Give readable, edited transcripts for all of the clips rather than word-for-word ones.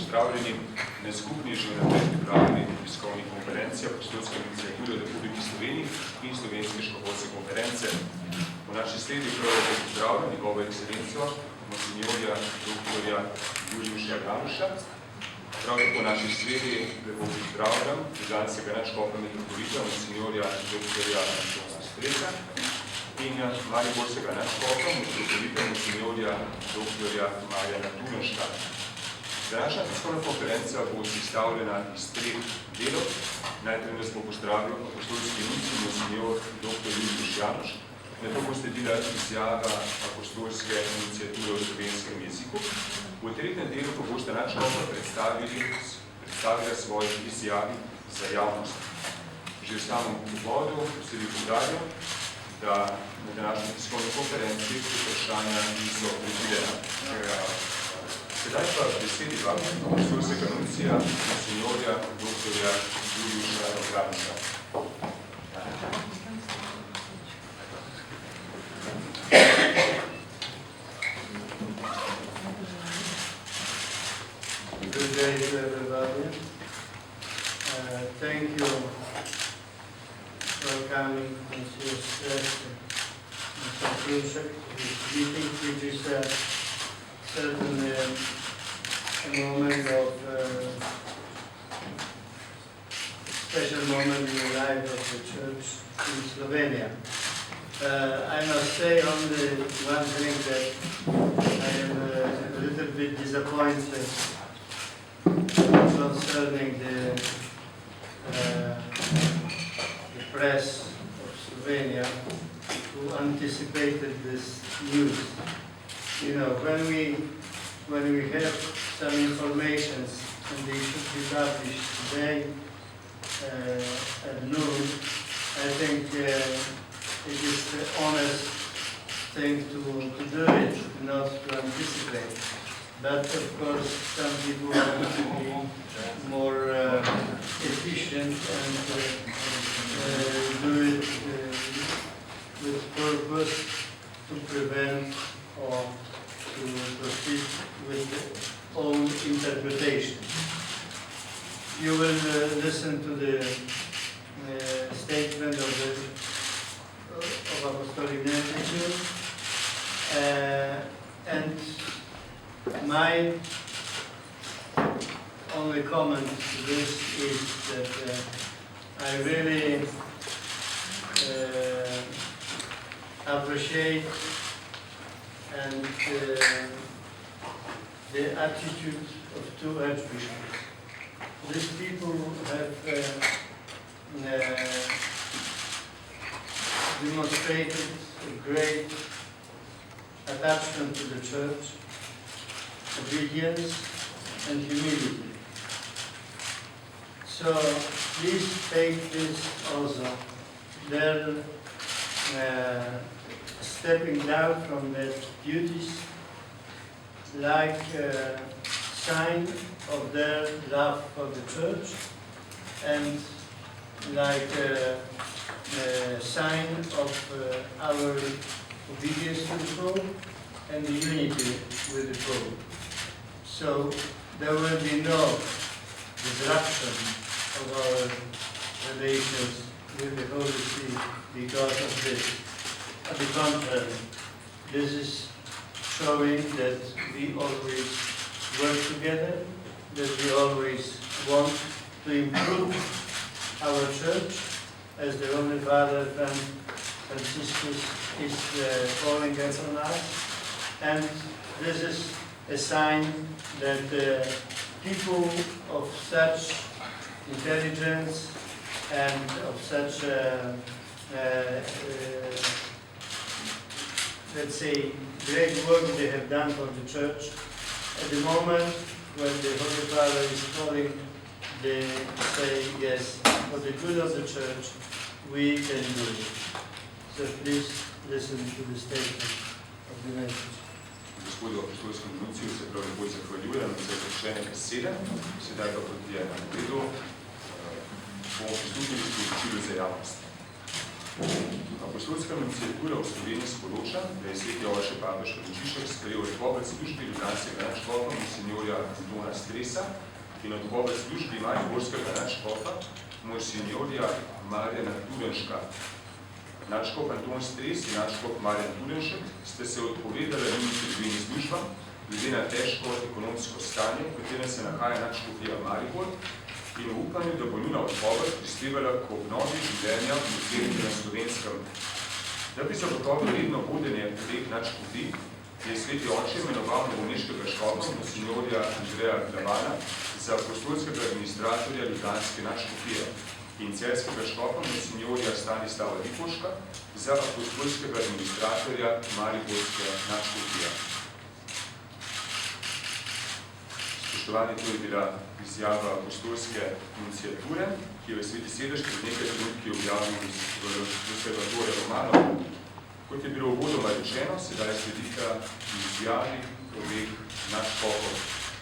pozdravljeni na skupni že naprej pripravljeni tiskovni konferenci Apostolske iniciature v Republiki Sloveniji in Slovenske škofovske konference. V naši sledi prav pozdravljam njegovo ekscelenco, monsinjorja dr. Juliuša Januša. Prav tako v naši sledi lepo pozdravljam ljubljanskega nadškofa metropolita, monsinjorja dr. Antona Streka in mariborskega nadškofa metropolita, monsinjorja dr. Marjana Tunoška. Današnja tiskovna konferenca bo sestavljena iz 3 delov. Najprej nas bo pozdravil apostolski nuncij monsinjor dr. Juliuš Januš, nato bo sledila izjava apostolske iniciature v slovenskem jeziku. V tretjem delu pa boste nadškofa predstavila svoje izjavi za javnost. Že v samem uvodu se bi poudarjal, da na današnji tiskovni konferenci vprašanja niso predvidena. Sedaj pa besedi apostolskega nuncija monsinjorja dr. Juliuša Januša. Good day to everybody. Thank you for coming to this meeting, which is certainly a moment of special moment in the life of the church in Slovenia. I must say only one thing, that I am a little bit disappointed concerning the press of Slovenia, who anticipated this news. You know, when we have some information and they should be published today at noon, I think it is the honest thing to do it, not to anticipate. But of course, some people want to be more efficient and do it with purpose to prevent or to proceed with their own interpretation. You will listen to the statement of Apostolic Nuncios, and my only comment to this is that I really appreciate and the attitude of 2 archbishops. These people have demonstrated a great attachment to the church, obedience and humility. So please take this also, their stepping down from their duties like a sign of their love for the church and like a sign of our obedience to the Pope and the unity with the Pope. So there will be no disruption of our relations with the Holy See because of this. On the contrary, this is showing that we always work together, that we always want to improve our church, as the Holy Father Franciscus is calling us on us. And this is a sign that people of such intelligence and of such, let's say, great work they have done for the church, at the moment when the Holy Father is calling, they say, yes, for the good of the church, we can do it. So please listen to the statement of the message. Gospodu apostolskemu nunciju se prav lepo zahvaljujem za izrečene besede. Sedaj pa kot je na redu, bomo pristopili k sporočilu za javnost. Apostolska nunciatura v Sloveniji sporoča, da je sveti Jože papež Frančišek sprejel odpoved službi ljubljanskega nadškofa monsinjorja Antona Stresa in odpoved službi mariborskega nadškofa monsinjorja Marjana Tudenška. Nadškof Anton Stres in nadškof Marjan Tudenšek ste se odpovedali njim dvemi službam, glede na težko ekonomsko stanje, v katerem se nahaja nadškofija Maribor, in v upanju, da bo njuna odpoved prispevala k obnovi življenja v Cerkvi na Slovenskem. Da bi zagotovil redno vodenje teh nadškofij, je sveti oče imenoval novomeškega škofa monsinjorja Andreja Glavana za apostolskega administratorja ljubljanske nadškofije in celjskega škofa monsinjorja Stanislava Lipoška za apostolskega administratorja mariborske nadškofije. Spoštovani, to je bila izjava apostolske nunciature, ki jo je sveti sedež pred nekaj trenutki objavil v Observatoriju Romanov. Kot je bilo uvodoma rečeno, sedaj sledita izjavi obeh nadškofov.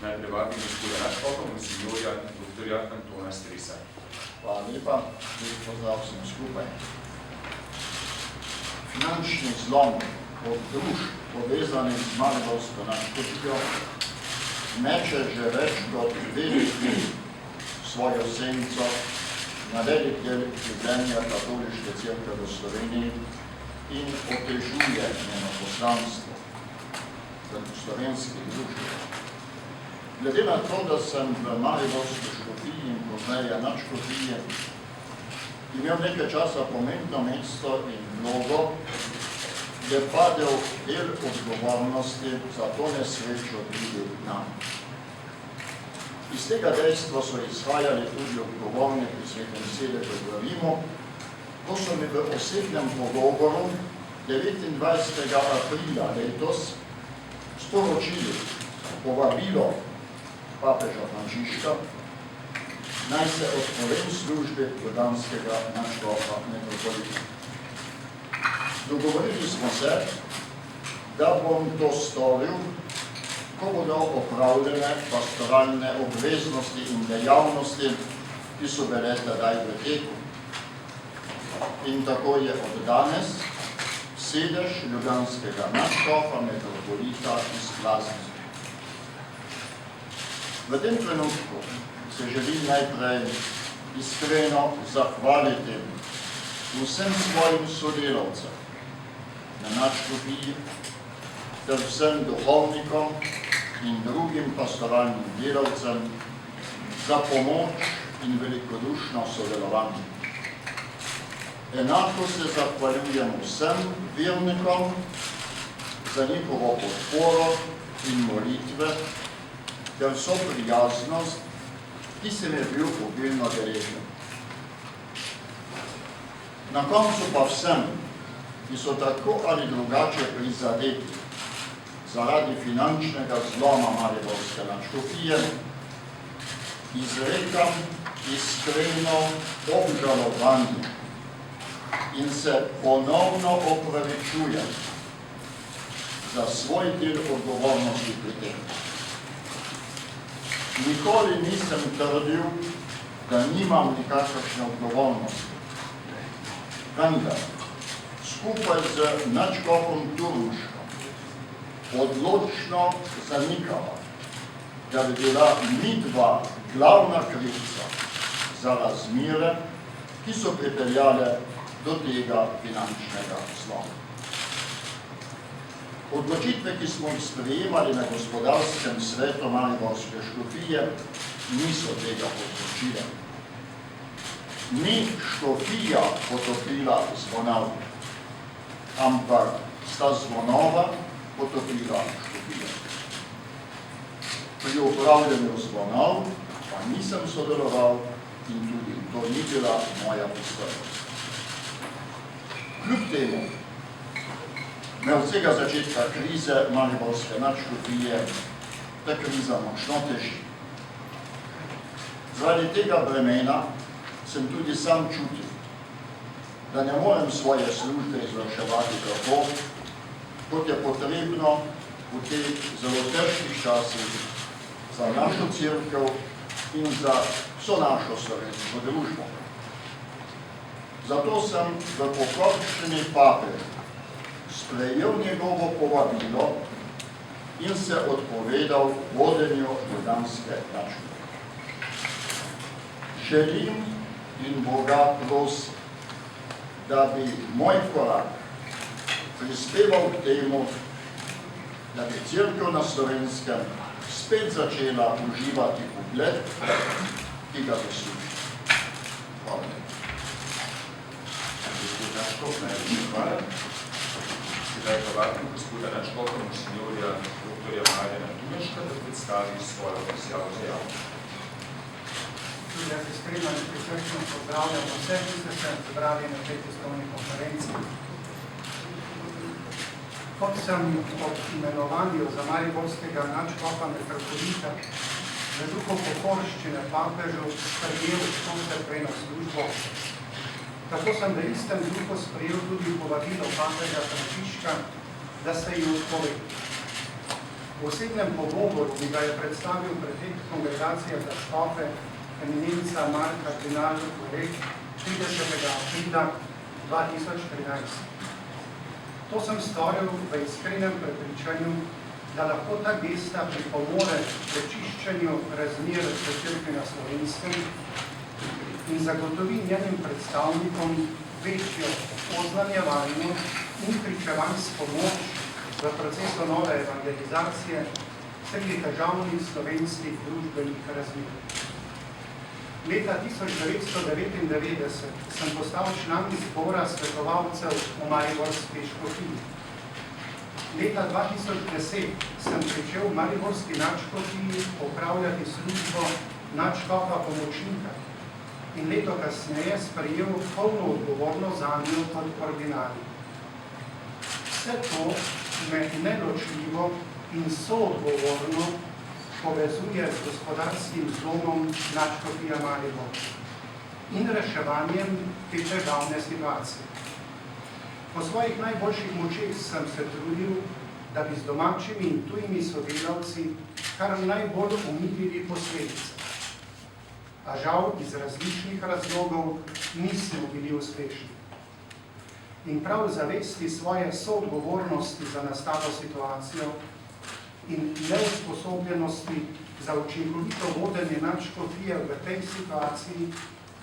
Najprej vabim gospoda nadškofa, monsinjorja dr. Antona Stresa. Hvala lepa, lep pozdrav vsem skupaj. Finančni zlom od družb povezanih z mariborsko nadškofijo meče že več kot 2 leti svojo senco na velik del življenja katoliške cerkve v Sloveniji in otežuje njeno poslanstvo v slovenskih družbah. Glede na to, da sem v mariborski škofiji in pozneje nadškofiji imel nekaj časa pomembno mesto in vlogo, je padel del odgovornosti za to nesrečo tudi nam. Iz tega dejstva so izhajali tudi odgovorni pri svetem sedežu v Rimu, ko so mi v osebnem pogovoru 29. aprila letos sporočili povabilo papeža Frančiška, naj se odpovem službi ljubljanskega nadškofa metropolita. Dogovorili smo se, da bom to storil, ko bodo opravljene pastoralne obveznosti in dejavnosti, ki so bile tedaj v teku. In tako je od danes sedež ljubljanskega nadškofa metropolita izpraznjen. V tem trenutku se želim najprej iskreno zahvaliti vsem svojim sodelavcem na nadškofiji ter vsem duhovnikom in drugim pastoralnim delavcem za pomoč in velikodušno sodelovanje. Enako se zahvaljujem vsem vernikom za njihovo podporo in molitve ter vso prijaznost, ki sem je bil obilno deležen. Na koncu pa vsem, ki so tako ali drugače prizadeti zaradi finančnega zloma mariborske nadškofije, izrekam iskreno obžalovanje in se ponovno opravičujem za svoj del odgovornosti pri tem. Nikoli nisem trdil, da nimam nikakršne odgovornosti. Vendar, skupaj z nadškofom Turnuškom odločno zanikava, da bi bila midva glavna krivca za razmere, ki so pripeljale do tega finančnega zloma. Odločitve, ki smo jih sprejemali na gospodarskem svetu mariborske škofije, niso tega povzročile. Ni škofija potopila zvonov, ampak sta zvonova potopila škofijo. Pri upravljanju zvonov pa nisem sodeloval in tudi to ni bila moja pristojnost. Kljub temu me od vsega začetka krize mariborske nadškofije ta kriza močno teži. Zaradi tega bremena sem tudi sam čutil, da ne morem svoje službe izvrševati tako, kot je potrebno v teh zelo težkih časih za našo cerkev in za vso našo slovensko družbo. Zato sem v pokorščini pape sprejel njegovo povabilo in se odpovedal vodenju ljubljanske načine. Želim in Boga prosim, da bi moj korak prispeval k temu, da bi Cerkev na Slovenskem spet začela uživati ugled, ki ga zasluži. Hvala. Gospod Načkov, najlepša hvala. Sedaj pa vabim gospoda Načkova, monsignorja dr. Marjana Duneška, da predstavi svojo izjavo za javnost. Tudi jaz iskreno in prisrčno pozdravljam vse, ki ste se zbrali na tej tiskovni konferenci. Kot sem ob imenovanju za mariborskega nadškofa metropolita v duhu pokorščine papežu sprejel to cerkveno službo, tako sem v istem duhu sprejel tudi povabilo papeža Frančiška, da se ji odpove. V osebnem pogovoru mi ga je predstavil prefekt kongregacije za škofe eminenca Mark kardinal Urek 30. aprila 2013. To sem storil v iskrenem prepričanju, da lahko ta gesta pripomore k prečiščenju razmer v Cerkvi na Slovenskem in zagotovi njenim predstavnikom večjo oznanjevalno in pričevanjsko moč v procesu nove evangelizacije sredi težavnih slovenskih družbenih razmer. Leta 1999 sem postal član zbora svetovalcev v mariborski škofiji. Leta 2010 sem pričel v mariborski nadškofiji opravljati službo nadškofa pomočnika in leto kasneje sprejel polno odgovornost zanjo kot ordinarij. Vse to me neločljivo in soodgovorno povezuje z gospodarskim zlomom nadškofija Maribor in reševanjem te težavne situacije. Po svojih najboljših močeh sem se trudil, da bi z domačimi in tujimi sodelavci kar najbolj omilili posledice. A žal iz različnih razlogov nismo bili uspešni. In prav zavesti svoje soodgovornosti za nastalo situacijo in neusposobljenosti za učinkovito vodenje nadškofije v tej situaciji,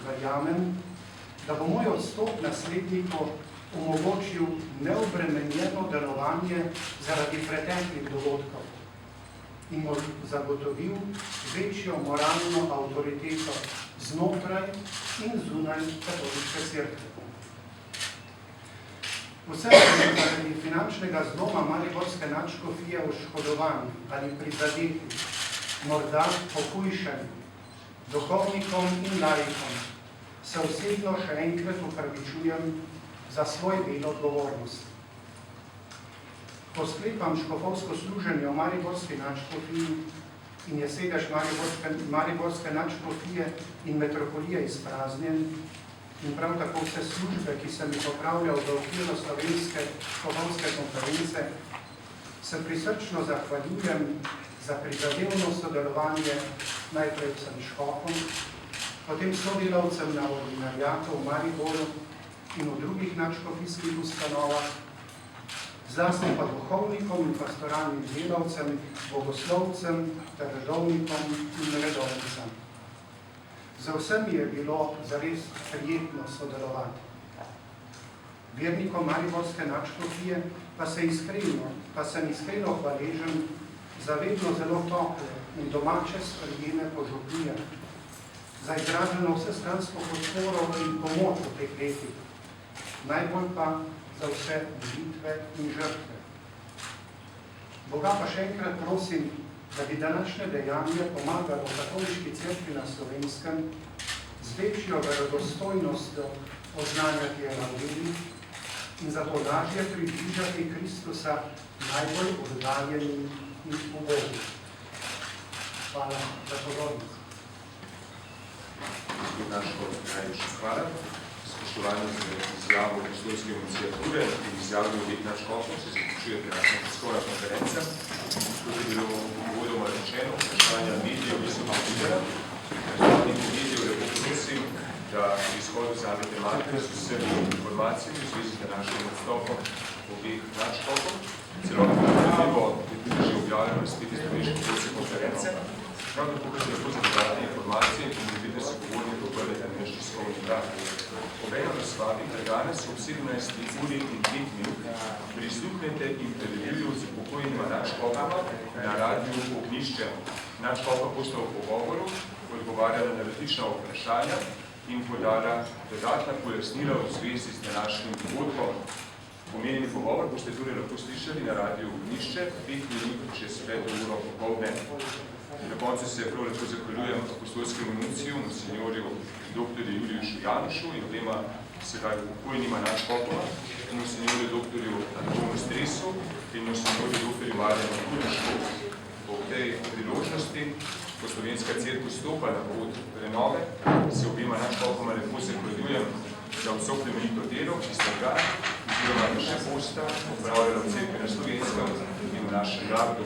verjamem, da bo moj odstop naslednikov omogočil neobremenjeno delovanje zaradi preteklih dogodkov in mu zagotovil večjo moralno avtoriteto znotraj in zunaj katoliške cerkve. Vse so zaradi finančnega zloma mariborske nadškofije oškodovani ali prizadeti, morda pohujšani, duhovnikom in laikom, se osebno še enkrat upravičujem za svoj del odgovornosti. Ko sklepam škofovsko služenje v mariborski nadškofiji in je sedež mariborske nadškofije in metropolije izpraznjen, in prav tako vse službe, ki sem jih opravljal v okviru slovenske škofovske konference, se prisrčno zahvaljujem za prizadevno sodelovanje najprej vsem škofom, potem sodelavcem na ordinarijatu v Mariboru in v drugih nadškofijskih ustanovah, zlasti pa duhovnikom in pastoralnim delavcem, bogoslovcem, ter redovnikom in redovnicam. Za vsemi je bilo zares prijetno sodelovati. Vernikom mariborske nadškofije pa sem iskreno hvaležen za vedno zelo tople in domače sprejeme požupnije, za izraženo vsestransko podporo in pomoč v teh letih, najbolj pa za vse molitve in žrtve. Boga pa še enkrat prosim, da bi današnje dejanje pomagalo katoliški cerkvi na Slovenskem z večjo verodostojnostjo oznanjati evangelij in zato lažje približati Kristusa najbolj oddaljenim in ubogim. Hvala za pozornost. Gospod Načkov, najlepša hvala. Spoštovani za izjavo apostolske iniciature in izjavo obeh nadškofov se zaključuje današnja tiskovna konferenca. Kot je bilo uvodoma rečeno, vprašanja medijev niso malo videla. Predstavniki medijev lepo prosim, da pri izhodu vzamete imate z vsemi informacijami v zvezi z današnjim odstopom obeh nadškofov. Celotno gradivo je tudi že objavljeno na spletni strani škofovske konference. Prav tako pa se lahko za dodatne informacije in vidite se govornike obrnete na naš tiskovni urad. Obenem vas vabim, da danes ob 17 uri in 5 minut prisluhnete intervjuju z pokojnima nadškofama na radiju Ognjišče. Nadškofa bosta v pogovoru odgovarjala na različna vprašanja in podala dodatna pojasnila v zvezi z današnjim dogodkom. Omenjeni pogovor boste torej lahko slišali na radiju Ognjišče 5 minut čez 5 uro popoldne. Na koncu se prav lepo zahvaljujem apostolskemu nunciju, monsignorju dr. Julijušu Janušu in obema sedaj pokojnima nadškofoma, monsignorju dr. Antonu Stresu in monsignorju dr. Marjanu Kulišku. Po tej priložnosti, ko Slovenska cerkev stopa na pot prenove, se obema nadškofoma lepo zahvaljujem za vso plemenito delo, ki ste ga, oziroma še bosta, opravljala v cerkvi na Slovenskem in v našem narodu.